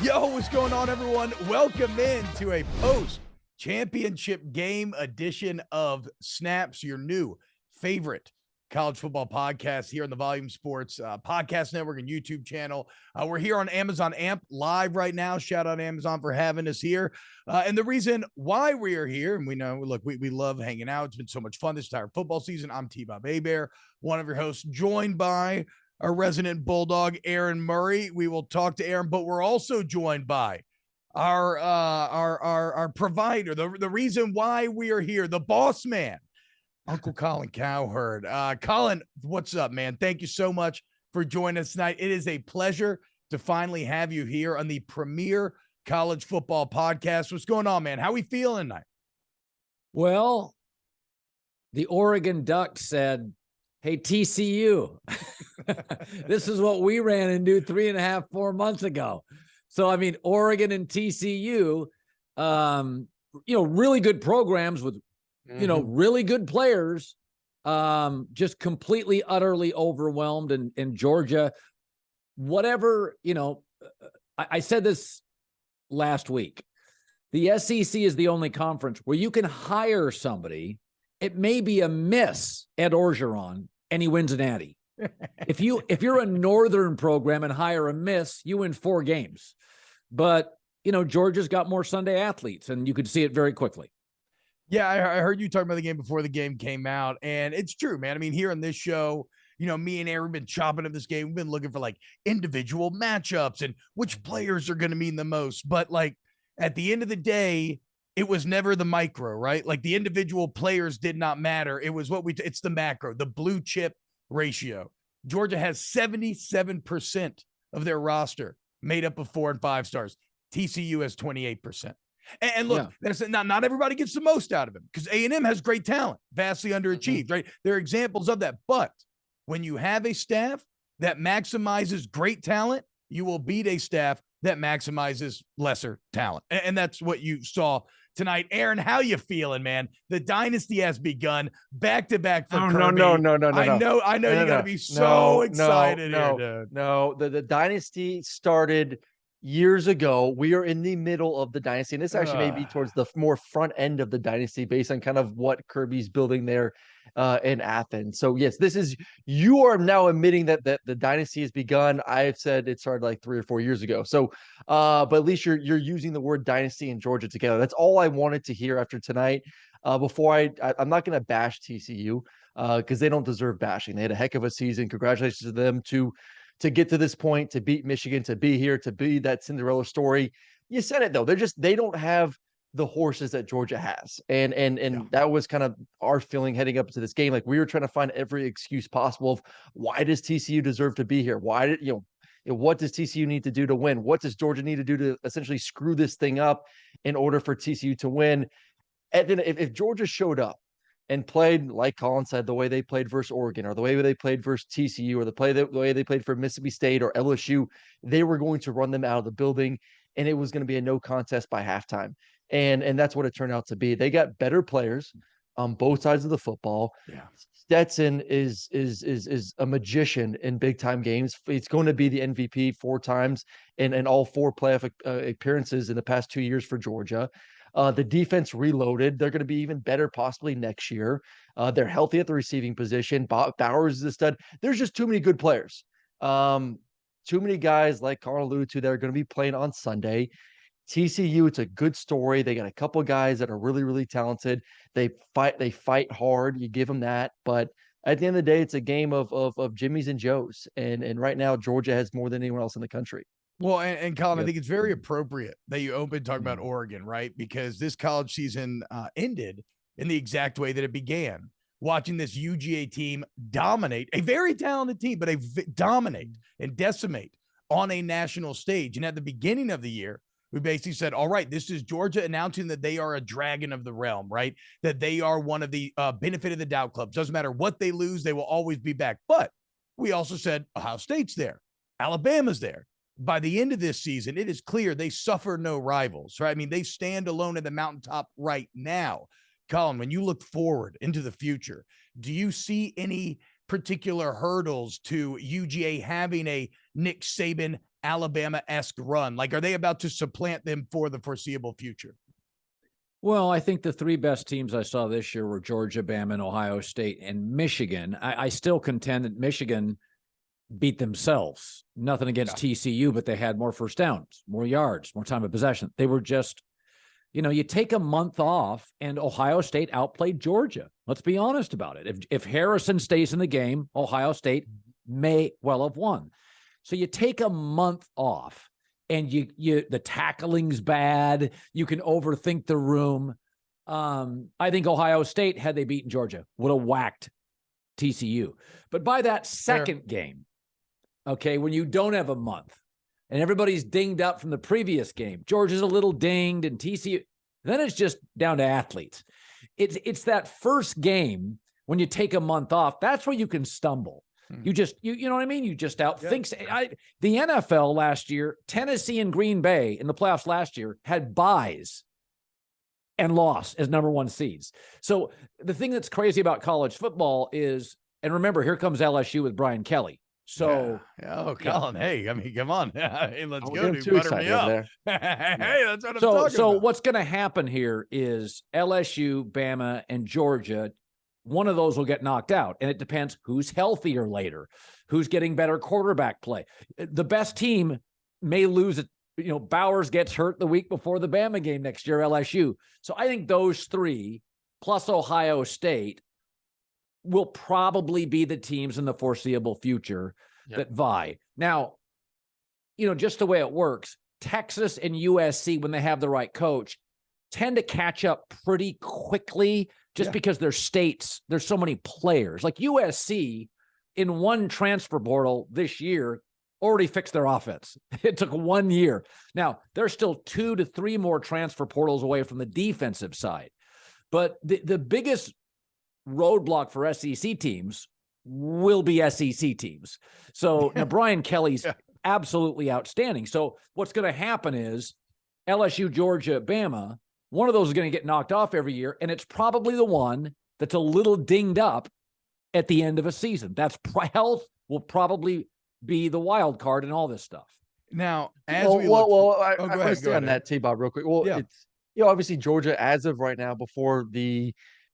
Yo, what's going on, everyone? Welcome in to a post-championship game edition of Snaps, your new favorite college football podcast here on the Volume Sports Podcast Network and YouTube channel. We're here on Amazon Amp live right now. Shout out Amazon for having us here. And the reason why we are here, and we know, look, we love hanging out. It's been so much fun this entire football season. I'm T-Bob Hebert, one of your hosts, joined by our resident Bulldog, Aaron Murray. We will talk to Aaron, but we're also joined by our provider, the reason why we are here, the boss man, Uncle Colin Cowherd. Colin, what's up, man? Thank you so much for joining us tonight. It is a pleasure to finally have you here on the premier college football podcast. What's going on, man? How we feeling tonight? Well, the Oregon Ducks said, "Hey, TCU, this is what we ran into 3.5, 4 months ago." So, I mean, Oregon and TCU, really good programs with, really good players, just completely, utterly overwhelmed. And Georgia, whatever, I said this last week, the SEC is the only conference where you can hire somebody. It may be a miss at Orgeron, and he wins an Natty. If you're a northern program and hire a miss, you win 4 games. But, Georgia's got more Sunday athletes, and you could see it very quickly. Yeah, I heard you talking about the game before the game came out, and it's true, man. I mean, here on this show, me and Aaron have been chopping up this game. We've been looking for, individual matchups and which players are going to mean the most. But, at the end of the day, it was never the micro, right? The individual players did not matter. It was it's the macro, the blue chip ratio. Georgia has 77% of their roster made up of 4 and 5 stars. TCU has 28%. And look, that's not everybody gets the most out of him because A&M has great talent, vastly underachieved, right? There are examples of that. But when you have a staff that maximizes great talent, you will beat a staff that maximizes lesser talent. And that's what you saw tonight. Aaron, how you feeling, man? The dynasty has begun back-to-back for Kirby. No. I know you got to be so excited here, dude. No, the dynasty started years ago. We are in the middle of the dynasty, and this actually may be towards the more front end of the dynasty based on kind of what Kirby's building there in Athens. So yes, you are now admitting that the dynasty has begun. I've said it started 3 or 4 years ago. So but at least you're using the word dynasty and Georgia together. That's all I wanted to hear after tonight. Before I'm not going to bash TCU because they don't deserve bashing. They had a heck of a season. Congratulations to them to get to this point, to beat Michigan, to be here, to be that Cinderella story. You said it though. They don't have the horses that Georgia has. And that was kind of our feeling heading up to this game. We were trying to find every excuse possible of why does TCU deserve to be here? Why did, what does TCU need to do to win? What does Georgia need to do to essentially screw this thing up in order for TCU to win? And then if Georgia showed up and played, like Colin said, the way they played versus Oregon, or the way they played versus TCU, or the way they played for Mississippi State or LSU, they were going to run them out of the building, and it was going to be a no contest by halftime. And that's what it turned out to be. They got better players on both sides of the football. Yeah. Stetson is a magician in big time games. It's going to be the MVP 4 times in all 4 playoff appearances in the past 2 years for Georgia. The defense reloaded. They're going to be even better possibly next year. They're healthy at the receiving position. Bowers is a stud. There's just too many good players. Too many guys, like Colin alluded to, that are going to be playing on Sunday. TCU, it's a good story. They got a couple of guys that are really, really talented. They fight hard. You give them that. But at the end of the day, it's a game of Jimmys and Joes. And right now, Georgia has more than anyone else in the country. Well, and Colin, I think it's very appropriate that you opened talking about Oregon, right? Because this college season ended in the exact way that it began. Watching this UGA team dominate, a very talented team, but dominate and decimate on a national stage. And at the beginning of the year, we basically said, all right, this is Georgia announcing that they are a dragon of the realm, right? That they are one of the benefit of the doubt clubs. Doesn't matter what they lose, they will always be back. But we also said Ohio State's there. Alabama's there. By the end of this season, it is clear they suffer no rivals, right? I mean, they stand alone at the mountaintop right now. Colin, when you look forward into the future, do you see any particular hurdles to UGA having a Nick Saban Alabama-esque run? Like, are they about to supplant them for the foreseeable future? Well, I think the three best teams I saw this year were Georgia, Bama, and Ohio State and Michigan. I still contend that Michigan beat themselves. Nothing against TCU, but they had more first downs, more yards, more time of possession. They were just, you take a month off and Ohio State outplayed Georgia. Let's be honest about it. If Harrison stays in the game, Ohio State may well have won. So you take a month off and the tackling's bad. You can overthink the room. I think Ohio State, had they beaten Georgia, would have whacked TCU. But by that second game, okay, when you don't have a month and everybody's dinged up from the previous game, Georgia's a little dinged and TCU, then it's just down to athletes. It's that first game when you take a month off, that's where you can stumble. You just, you know what I mean? You just outthink. The NFL last year, Tennessee and Green Bay in the playoffs last year had buys and lost as number one seeds. So the thing that's crazy about college football is, and remember, here comes LSU with Brian Kelly. So, Colin, hey, I mean, come on. Hey, let's go, dude. Too Butter me up. there. Hey, that's what I'm talking about. So what's going to happen here is LSU, Bama, and Georgia, one of those will get knocked out. And it depends who's healthier later, who's getting better quarterback play. The best team may lose it. Bowers gets hurt the week before the Bama game next year, LSU. So I think those three, plus Ohio State, will probably be the teams in the foreseeable future that vie. Now, just the way it works, Texas and USC, when they have the right coach, tend to catch up pretty quickly just because their states, there's so many players. Like USC, in one transfer portal this year, already fixed their offense. It took 1 year. Now, they're still 2 to 3 more transfer portals away from the defensive side. But the biggest roadblock for SEC teams will be SEC teams. So now Brian Kelly's absolutely outstanding. So what's going to happen is LSU, Georgia, Bama, one of those is going to get knocked off every year, and it's probably the one that's a little dinged up at the end of a season. That's health will probably be the wild card in all this stuff. Now, as I go want to stay on that, T-Bob, real quick. Well, it's obviously Georgia, as of right now, before the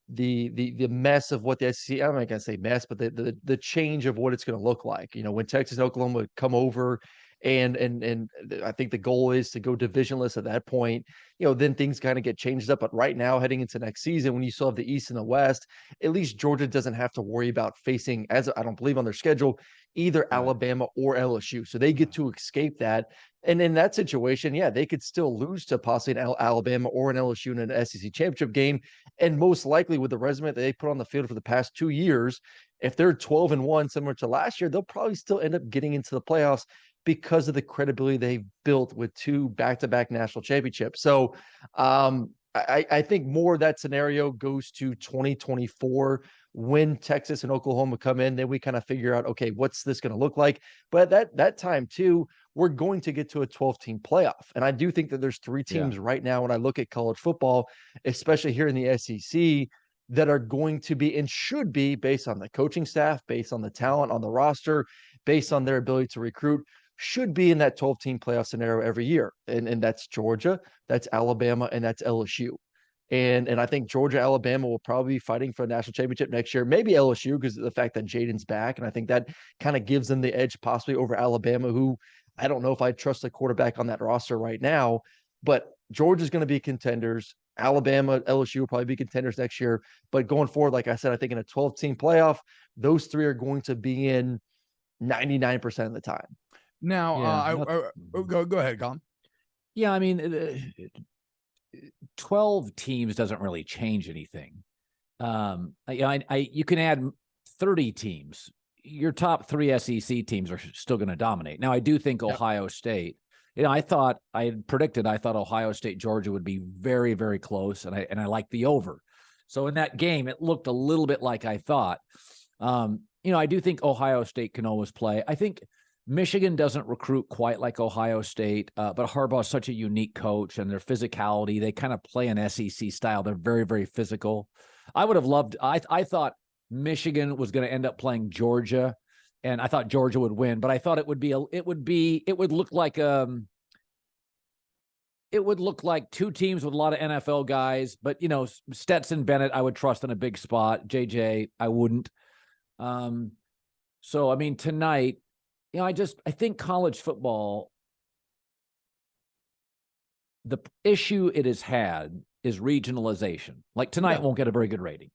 mess of what the SEC, I'm not gonna say mess, but the change of what it's going to look like. When Texas and Oklahoma would come over, and I think the goal is to go divisionless at that point. Then things kind of get changed up. But right now, heading into next season, when you still have the East and the West, at least Georgia doesn't have to worry about facing, as I don't believe on their schedule, either Alabama or LSU. So they get to escape that. And in that situation, they could still lose to possibly an Alabama or an LSU in an SEC championship game. And most likely, with the resume that they put on the field for the past 2 years, if they're 12-1, similar to last year, they'll probably still end up getting into the playoffs because of the credibility they've built with 2 back-to-back national championships. So I think more of that scenario goes to 2024 when Texas and Oklahoma come in. Then we kind of figure out, okay, what's this going to look like? But at that time too, we're going to get to a 12-team playoff. And I do think that there's 3 teams right now when I look at college football, especially here in the SEC, that are going to be and should be, based on the coaching staff, based on the talent on the roster, based on their ability to recruit, should be in that 12-team playoff scenario every year. And that's Georgia, that's Alabama, and that's LSU. And I think Georgia, Alabama will probably be fighting for a national championship next year. Maybe LSU, because of the fact that Jaden's back. And I think that kind of gives them the edge possibly over Alabama, who I don't know if I trust a quarterback on that roster right now. But Georgia's going to be contenders. Alabama, LSU will probably be contenders next year. But going forward, like I said, I think in a 12-team playoff, those 3 are going to be in 99% of the time. Now, go ahead, Colin. Yeah, I mean, 12 teams doesn't really change anything. You can add 30 teams. Your top 3 SEC teams are still going to dominate. Now, I do think Ohio State. I thought Ohio State, Georgia would be very, very close, and I like the over. So in that game, it looked a little bit like I thought. I do think Ohio State can always play. I think Michigan doesn't recruit quite like Ohio State, but Harbaugh's such a unique coach, and their physicality, they kind of play an SEC style. They're very, very physical. I would have loved, I thought Michigan was going to end up playing Georgia and I thought Georgia would win, but I thought it would look like two teams with a lot of NFL guys, but Stetson Bennett, I would trust in a big spot. JJ, I wouldn't. So, I mean, tonight, I think college football, the issue it has had is regionalization. Like tonight won't get a very good rating.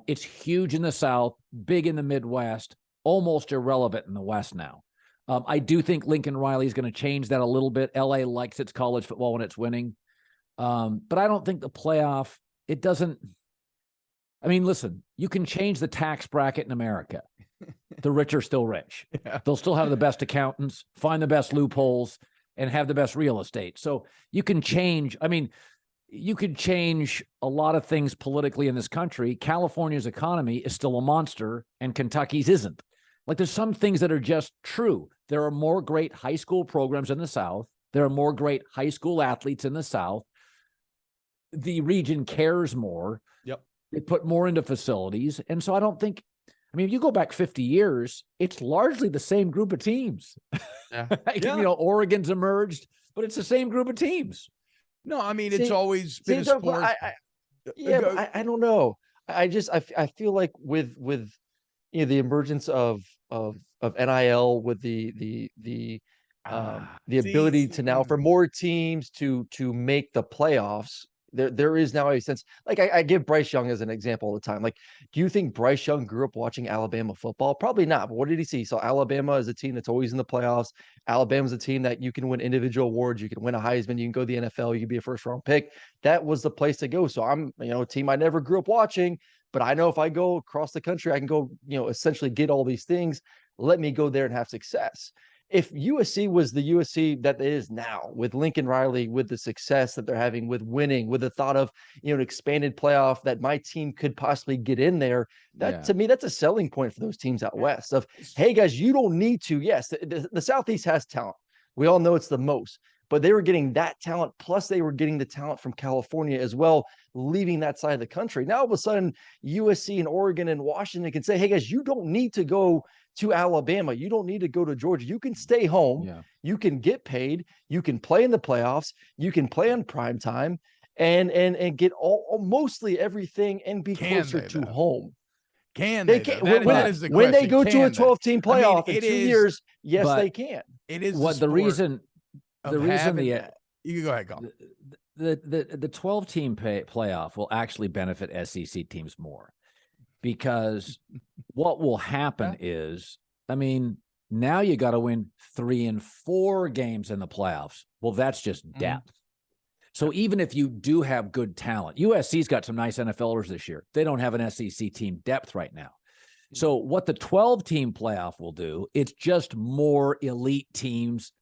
It's huge in the South, big in the Midwest, almost irrelevant in the West now. I do think Lincoln Riley is going to change that a little bit. LA likes its college football when it's winning. But I don't think the playoff, it doesn't. I mean, listen, you can change the tax bracket in America. The rich are still rich. Yeah. They'll still have the best accountants, find the best loopholes, and have the best real estate. So you can change. I mean, you could change a lot of things politically in this country. California's economy is still a monster, and Kentucky's isn't. Like, there's some things that are just true. There are more great high school programs in the South. There are more great high school athletes in the South. The region cares more. Yep. They put more into facilities. And so I don't think, I mean, if you go back 50 years, it's largely the same group of teams. Yeah. Oregon's emerged, but it's the same group of teams. No, I mean, it's always been a sport. I don't know. I feel like with the emergence of NIL, with the ability to now for more teams to make the playoffs, there is now a sense, like I give Bryce Young as an example all the time. Like, do you think Bryce Young grew up watching Alabama football? Probably not. But what did he see? He saw Alabama as a team that's always in the playoffs. Alabama's a team that you can win individual awards. You can win a Heisman. You can go to the NFL. You can be a first round pick. That was the place to go. So I'm, a team I never grew up watching, but I know if I go across the country, I can go, essentially get all these things. Let me go there and have success. If USC was the USC that it is now, with Lincoln Riley, with the success that they're having, with winning, with the thought of, an expanded playoff that my team could possibly get in there, to me, that's a selling point for those teams out west of, hey guys, you don't need to. Yes, the Southeast has talent. We all know it's the most, but they were getting that talent. Plus they were getting the talent from California as well, leaving that side of the country. Now, all of a sudden, USC and Oregon and Washington can say, hey guys, you don't need to go to Alabama. You don't need to go to Georgia. You can stay home. Yeah. You can get paid. You can play in the playoffs. You can play on prime time and get mostly everything and be closer to home. Can they? When they go to a 12-team playoff in 2 years, yes, they can. It is what the reason. The reason you can go ahead, Colin. The 12-team playoff will actually benefit SEC teams more. Because what will happen is, I mean, now you got to win 3 and 4 games in the playoffs. Well, that's just depth. So even if you do have good talent, USC's got some nice NFLers this year. They don't have an SEC team depth right now. So what the 12-team playoff will do, it's just more elite teams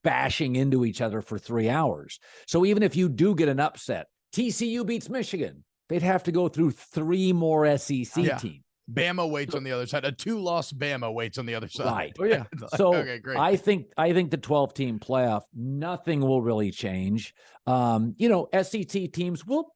bashing into each other for 3 hours. So even if you do get an upset, TCU beats Michigan, they'd have to go through 3 more SEC teams. Bama waits on the other side. A 2-loss Bama waits on the other side. Right. Oh, yeah. So okay, great. I think the 12-team playoff, nothing will really change. SEC teams will,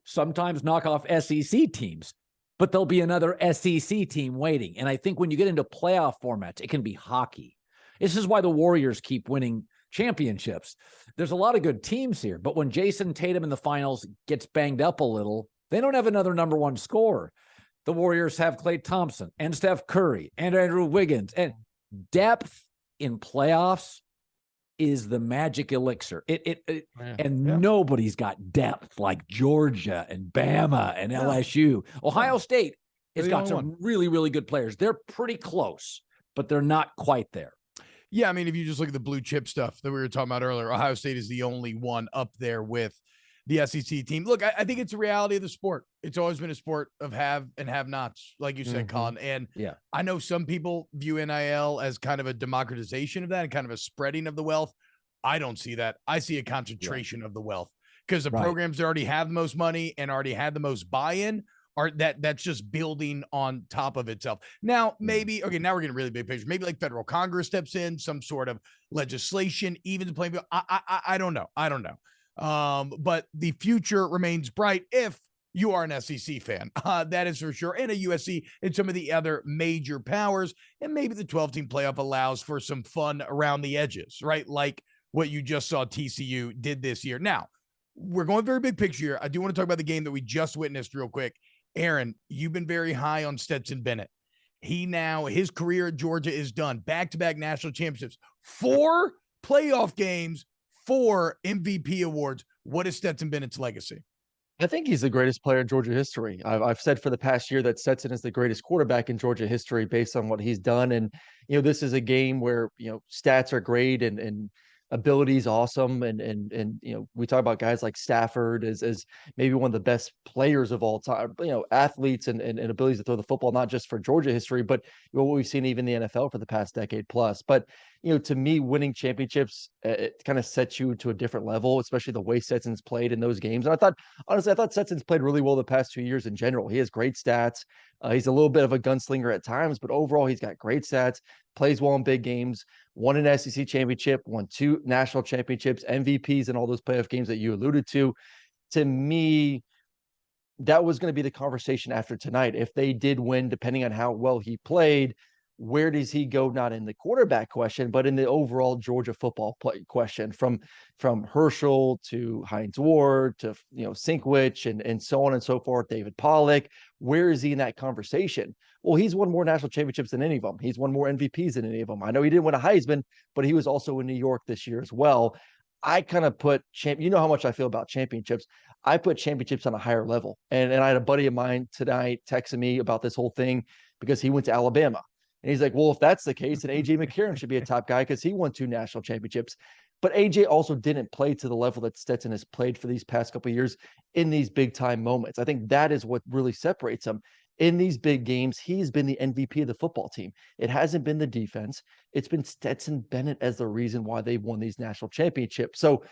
sometimes knock off SEC teams, but there'll be another SEC team waiting. And I think when you get into playoff formats, it can be hockey. This is why the Warriors keep winning championships. There's a lot of good teams here, but when Jason Tatum in the finals gets banged up a little, they don't have another number 1 scorer. The Warriors have Klay Thompson and Steph Curry and Andrew Wiggins, and depth in playoffs is the magic elixir. Nobody's got depth like Georgia and Bama and LSU. Ohio State has got some really, really good players. They're pretty close, but they're not quite there. Yeah, I mean, if you just look at the blue chip stuff that we were talking about earlier, Ohio State is the only one up there with the SEC team. Look, I think it's a reality of the sport. It's always been a sport of have and have nots, like you said, Colin. And I know some people view NIL as kind of a democratization of that and kind of a spreading of the wealth. I don't see that. I see a concentration of the wealth because the programs that already have the most money and already had the most buy-in that's just building on top of itself. Now, maybe, now we're getting a really big picture. Maybe like federal Congress steps in, some sort of legislation, even the playing field. I don't know. But the future remains bright if you are an SEC fan. That is for sure. And a USC and some of the other major powers. And maybe the 12-team playoff allows for some fun around the edges, right? Like what you just saw TCU did this year. Now, we're going very big picture here. I do want to talk about the game that we just witnessed real quick. Aaron, you've been very high on Stetson Bennett. His career at Georgia is done. Back-to-back national championships, 4 playoff games, 4 MVP awards. What is Stetson Bennett's legacy? I think he's the greatest player in Georgia history. I've said for the past year that Stetson is the greatest quarterback in Georgia history based on what he's done. And, this is a game where, stats are great and ability is awesome. And we talk about guys like Stafford as maybe one of the best players of all time, athletes and abilities to throw the football, not just for Georgia history, but what we've seen even in the NFL for the past decade plus. But, to me, winning championships, it kind of sets you to a different level, especially the way Stetson's played in those games. And I thought Stetson's played really well the past 2 years in general. He has great stats. He's a little bit of a gunslinger at times, but overall he's got great stats, plays well in big games, won an SEC championship, won 2 national championships, MVPs in all those playoff games that you alluded to. To me, that was going to be the conversation after tonight. If they did win, depending on how well he played, where does he go? Not in the quarterback question, but in the overall Georgia football play question, from Herschel to Hines Ward to Sinkwich and so on and so forth. David Pollock, where is he in that conversation? Well, he's won more national championships than any of them. He's won more MVPs than any of them. I know he didn't win a Heisman, but he was also in New York this year as well. I kind of put how much I feel about championships. I put championships on a higher level. And I had a buddy of mine tonight texting me about this whole thing because he went to Alabama. And he's like, well, if that's the case, then A.J. McCarron should be a top guy because he won 2 national championships. But A.J. also didn't play to the level that Stetson has played for these past couple of years in these big-time moments. I think that is what really separates him. In these big games, he's been the MVP of the football team. It hasn't been the defense. It's been Stetson Bennett as the reason why they've won these national championships. So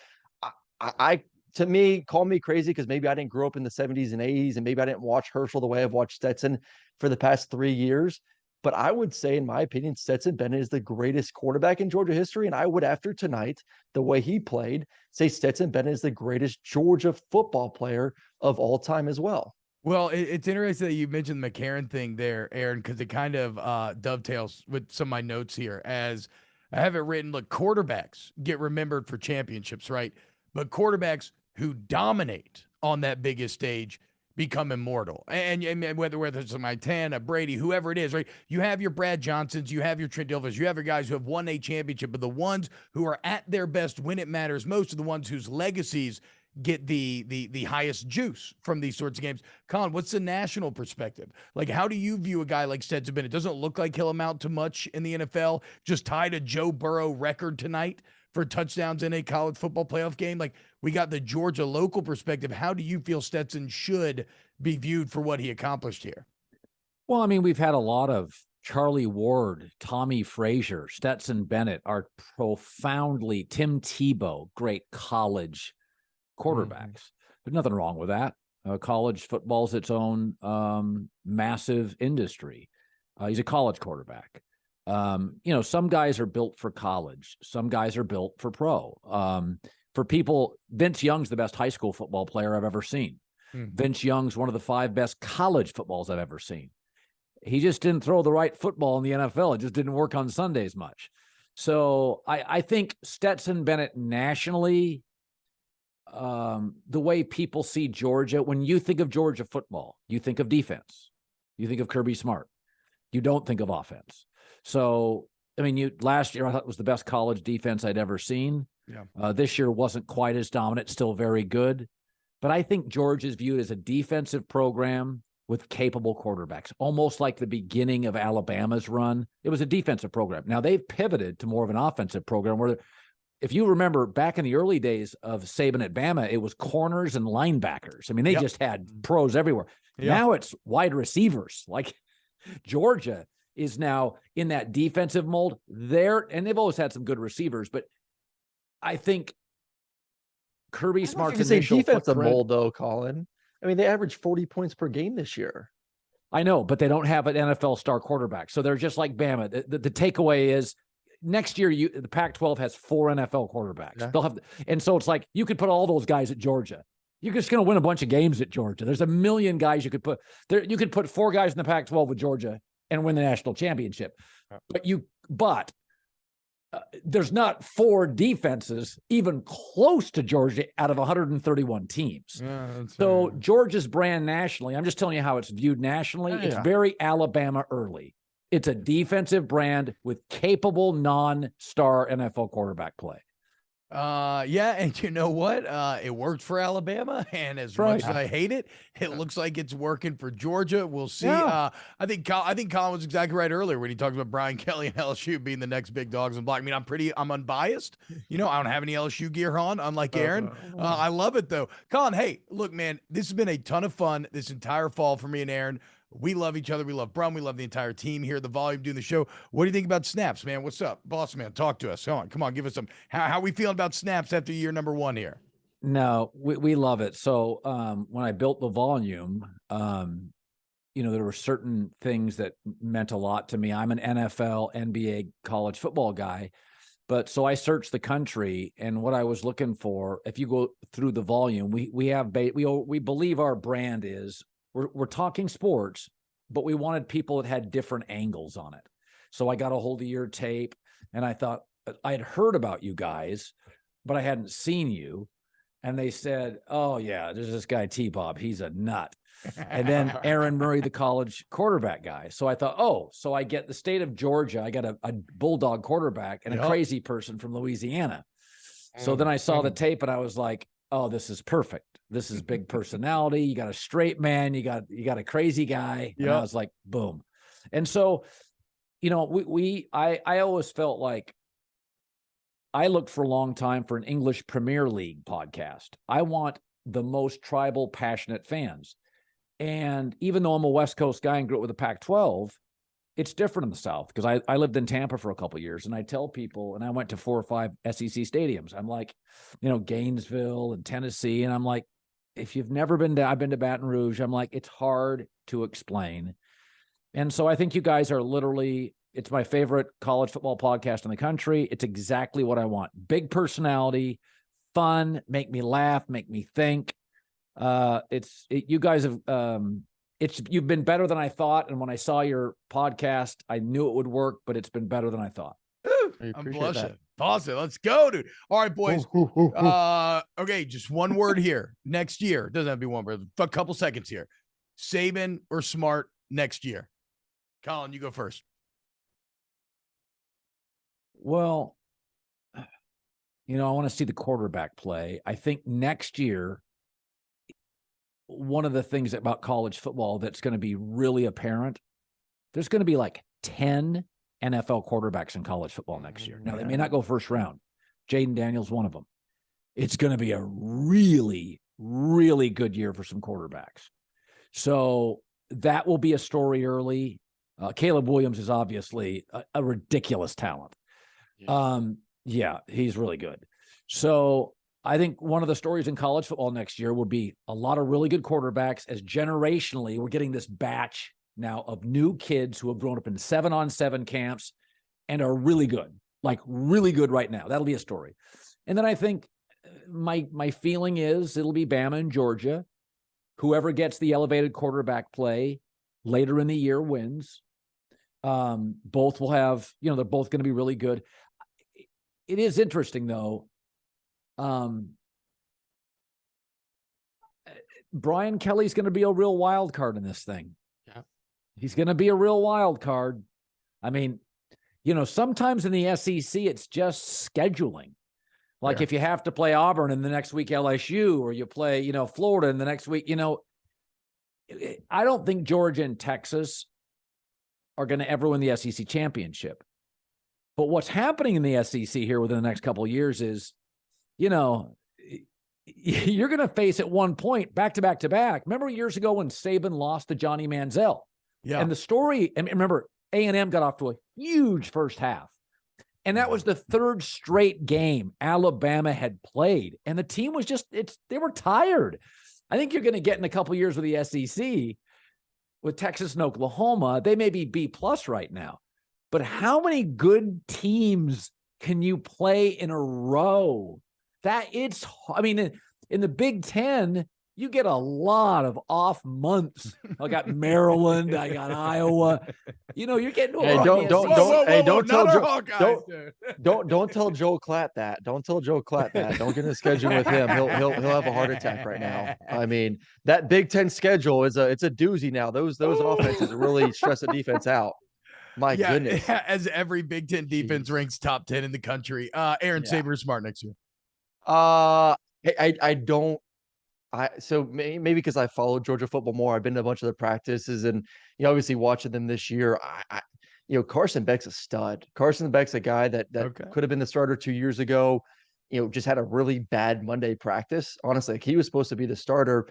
to me, call me crazy because maybe I didn't grow up in the 70s and 80s, and maybe I didn't watch Herschel the way I've watched Stetson for the past 3 years. But I would say, in my opinion, Stetson Bennett is the greatest quarterback in Georgia history. And I would, after tonight, the way he played, say Stetson Bennett is the greatest Georgia football player of all time as well. Well, it's interesting that you mentioned the McCarron thing there, Aaron, because it kind of dovetails with some of my notes here. As I have it written, look, quarterbacks get remembered for championships, right? But quarterbacks who dominate on that biggest stage become immortal. And whether it's a Montana, Brady, whoever it is, right? You have your Brad Johnsons, you have your Trent Dilfers, you have your guys who have won a championship, but the ones who are at their best when it matters most are the ones whose legacies get the highest juice from these sorts of games. Colin, what's the national perspective? Like, how do you view a guy like Stetson Bennett? It doesn't look like he'll amount to much in the NFL, just tied a Joe Burrow record tonight for touchdowns in a college football playoff game. Like, we got the Georgia local perspective. How do you feel Stetson should be viewed for what he accomplished here? Well, I mean, we've had a lot of Charlie Ward, Tommy Frazier, Stetson Bennett are profoundly, Tim Tebow, great college quarterbacks. There's nothing wrong with that. College football is its own massive industry. He's a college quarterback. Some guys are built for college. Some guys are built for pro. For people, Vince Young's the best high school football player I've ever seen. Vince Young's one of the 5 best college footballs I've ever seen. He just didn't throw the right football in the NFL. It just didn't work on Sundays much. So I think Stetson Bennett nationally, the way people see Georgia, when you think of Georgia football, you think of defense. You think of Kirby Smart. You don't think of offense. So, I mean, last year I thought it was the best college defense I'd ever seen. Yeah. This year wasn't quite as dominant, still very good. But I think Georgia is viewed as a defensive program with capable quarterbacks, almost like the beginning of Alabama's run. It was a defensive program. Now they've pivoted to more of an offensive program where, if you remember back in the early days of Saban at Bama, it was corners and linebackers. I mean, they just had pros everywhere. Now it's wide receivers. Like, Georgia is now in that defensive mold there, and they've always had some good receivers, but I think Kirby Smart's initial defensive mold, though, Colin. I mean, they averaged 40 points per game this year. I know, but they don't have an NFL star quarterback, so they're just like Bama. The takeaway is next year, the Pac-12 has 4 NFL quarterbacks. Yeah. They'll have, and so it's like you could put all those guys at Georgia. You're just going to win a bunch of games at Georgia. There's a million guys you could put there. You could put 4 guys in the Pac-12 with Georgia and win the national championship. But there's not 4 defenses even close to Georgia out of 131 teams. So Georgia's brand nationally, I'm just telling you how it's viewed nationally. It's very Alabama early. It's a defensive brand with capable non-star NFL quarterback play. Yeah, and you know what? It worked for Alabama, and as much as I hate it, it looks like it's working for Georgia. We'll see. I think Colin was exactly right earlier when he talked about Brian Kelly and LSU being the next big dogs in black. I mean, I'm unbiased. You know, I don't have any LSU gear on, unlike Aaron. I love it though. Colin, hey, look, man, this has been a ton of fun this entire fall for me and Aaron. We love each other. We love Brum. We love the entire team here, the volume doing the show. What do you think about snaps, man? What's up? Boss man, talk to us. Come on, give us some. How we feeling about snaps after year number 1 here? No, we love it. So when I built the volume, you know, there were certain things that meant a lot to me. I'm an NFL, NBA, college football guy. But so I searched the country, and what I was looking for, if you go through the volume, we believe our brand is, we're talking sports, but we wanted people that had different angles on it. So I got a hold of your tape, and I thought, I had heard about you guys, but I hadn't seen you. And they said, oh yeah, there's this guy T-Bob, he's a nut. And then Aaron Murray, the college quarterback guy. So I thought, oh, so I get the state of Georgia, I got a Bulldog quarterback and a crazy person from Louisiana. So then I saw the tape and I was like, oh, this is perfect. This is big personality. You got a straight man. You got a crazy guy. And I was like, boom. And so, you know, I always felt like I looked for a long time for an English Premier League podcast. I want the most tribal, passionate fans. And even though I'm a West Coast guy and grew up with the Pac-12, it's different in the South because I lived in Tampa for a couple of years, and I tell people, and I went to 4 or 5 SEC stadiums. I'm like, you know, Gainesville and Tennessee, and I'm like, if you've never been to, I've been to Baton Rouge. I'm like, it's hard to explain. And so I think you guys are literally, it's my favorite college football podcast in the country. It's exactly what I want. Big personality, fun, make me laugh, make me think. You guys have, you've been better than I thought. And when I saw your podcast, I knew it would work, but it's been better than I thought. I'm blushing. Awesome. Let's go, dude. All right, boys. Okay, just one word here. Next year. Doesn't have to be one word. A couple seconds here. Saban or Smart next year? Colin, you go first. Well, you know, I want to see the quarterback play. I think next year, one of the things about college football that's going to be really apparent, there's going to be like 10 NFL quarterbacks in college football next year. Now, they may not go first round. Jaden Daniels, one of them. It's going to be a really, really good year for some quarterbacks. So that will be a story early. Caleb Williams is obviously a ridiculous talent. Yeah, he's really good. So I think one of the stories in college football next year will be a lot of really good quarterbacks, as generationally we're getting this batch now of new kids who have grown up in 7-on-7 camps and are really good, like really good right now. That'll be a story. And then I think my feeling is it'll be Bama and Georgia. Whoever gets the elevated quarterback play later in the year wins. Both will have, you know, they're both going to be really good. It is interesting though. Brian Kelly's going to be a real wild card in this thing. Yeah. He's going to be a real wild card. I mean, you know, sometimes in the SEC, it's just scheduling. Like if you have to play Auburn and the next week LSU, or you play, you know, Florida and the next week, you know, I don't think Georgia and Texas are going to ever win the SEC championship. But what's happening in the SEC here within the next couple of years is, you know, you're going to face at one point back to back to back. Remember years ago when Saban lost to Johnny Manziel? Yeah. And the story, and remember, A&M got off to a huge first half. And that was the third straight game Alabama had played. And the team was just, they were tired. I think you're going to get in a couple of years with the SEC, with Texas and Oklahoma. They may be B+ right now. But how many good teams can you play in a row? I mean, In the Big Ten, you get a lot of off months. I got Maryland, I got Iowa. You're getting Hey, don't tell Joe Klatt that. Don't tell Joe Klatt that. Don't get in a schedule with him. He'll have a heart attack right now. I mean, that Big Ten schedule it's a doozy now. Those offenses really stress the defense out. My goodness. Yeah, as every Big Ten defense ranks top 10 in the country. Aaron Saban Smart next year. So maybe because I followed Georgia football more, I've been to a bunch of the practices and obviously watching them this year. Carson Beck's a stud. Carson Beck's a guy that could have been the starter 2 years ago. Just had a really bad Monday practice. Honestly, he was supposed to be the starter.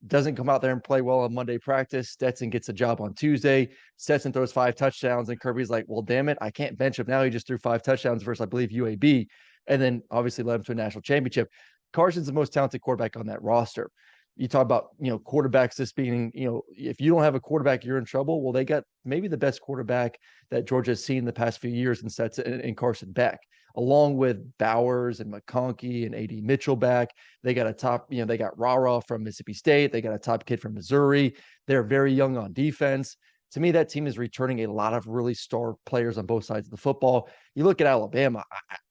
Doesn't come out there and play well on Monday practice. Stetson gets a job on Tuesday. Stetson throws 5 touchdowns, and Kirby's like, "Well, damn it, I can't bench him now. He just threw 5 touchdowns versus, I believe, UAB, and then obviously led him to a national championship." Carson's the most talented quarterback on that roster. You talk about, quarterbacks just being, if you don't have a quarterback, you're in trouble. Well, they got maybe the best quarterback that Georgia has seen the past few years in Carson Beck, along with Bowers and McConkey and A.D. Mitchell back. They got a top, they got Rara from Mississippi State. They got a top kid from Missouri. They're very young on defense. To me, that team is returning a lot of really star players on both sides of the football. You look at Alabama,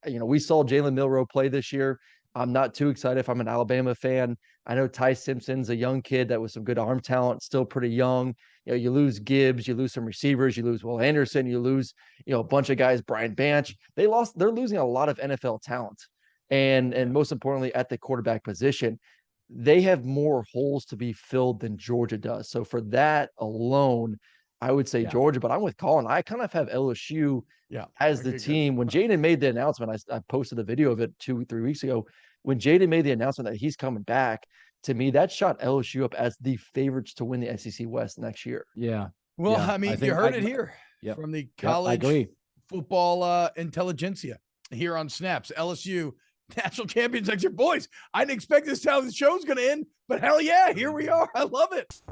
we saw Jalen Milroe play this year. I'm not too excited if I'm an Alabama fan. I know Ty Simpson's a young kid that was some good arm talent, still pretty young. You lose Gibbs, you lose some receivers, you lose Will Anderson, you lose, a bunch of guys, Brian Banch. They're losing a lot of NFL talent. And most importantly, at the quarterback position, they have more holes to be filled than Georgia does. So for that alone, I would say Georgia, but I'm with Colin. I kind of have LSU as the team. When Jaden made the announcement, I posted a video of it 2-3 weeks ago. When Jaden made the announcement that he's coming back, to me, that shot LSU up as the favorites to win the SEC West next year. Yeah. Well, I mean, you heard it here from the college football intelligentsia here on Snaps. LSU national champions next year. Boys, I didn't expect this how the show's going to end, but hell yeah, here we are. I love it.